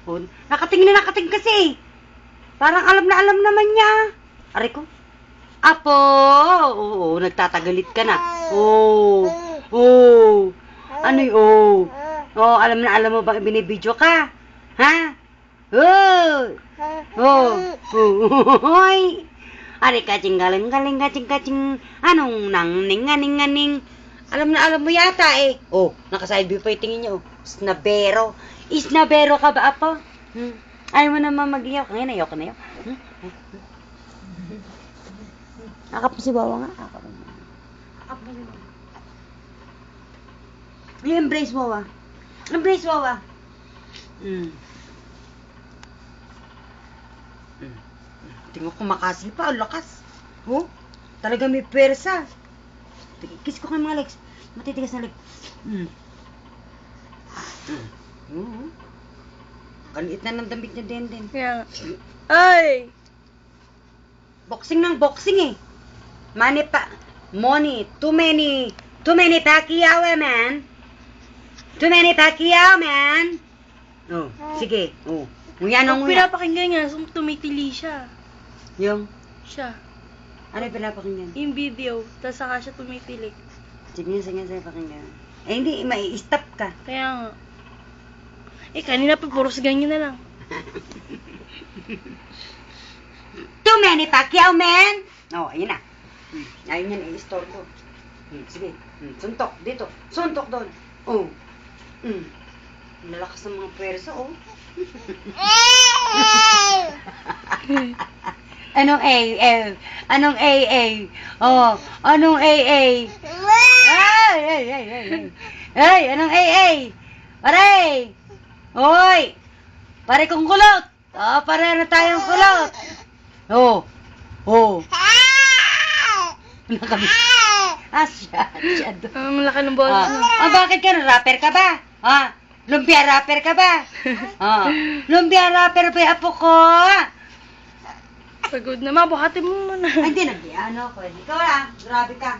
Oh, nakatingin na nakatingin kasi. Parang alam na alam naman niya. Aray ko. Apo! Oo, nagtatagalit ka na. Oo. Oo. Ano yun? Oo. Oo, alam na alam mo ba binibidyo ka? Ha? Oo. Oo. Hoy. Aray kaching galing galing kaching kaching. Anong nang ning aning aning. Alam na alam mo yata eh. Oh, naka-side view pa yung tingin niyo. Snabero. Isnabero ka ba, apo? Ayaw mo naman mag-iyaw. Ngayon, ayaw ka na yaw. Akap mo si Wawa nga. Akap mo si Wawa. Embrace Wawa. Embrace Wawa. Tingnan ko makasi pa. Ang lakas. Oh, talaga may pwersa. Kiss ko kay mga legs. Matitigas na legs. Kaliit na ng damit niya din. Kaya nga. Ay! Boxing ng boxing eh. Money. Too many Pacquiao man. Too many Pacquiao man. Oh, sige. Oh. Nguya na Pag nguya. pinapakinggan niya, tumitili siya. Yung? Siya. Ano yung pinapakinggan? Yung video, tapos saka siya tumitili. Sige, sa'yo pakinggan. Eh hindi, mai-stop ka. Kaya nga. Eh, kanina pa, puros ganyan na lang. Too many Pacquiao man. Oh, ayun na. Ayun yan, i-store ko. Sige. Suntok, dito. Suntok doon. Oh. Lalakas ng mga pwersa, oh. Anong A? Anong AA? Oh, anong AA? Ay, anong AA? Pare! Hoy! Pare kong kulot! Oh, pare na tayong kulot! Oh! Nakabit. Siya doon. Ang laki ng bola. Bakit ka? Rapper ka ba? Lumpia rapper ka ba? Lumpia rapper ba yung apo ko? Pagod na, mabuhatin mo muna. Ay, hindi, nag-ano ko. Ikaw lang, grabe ka.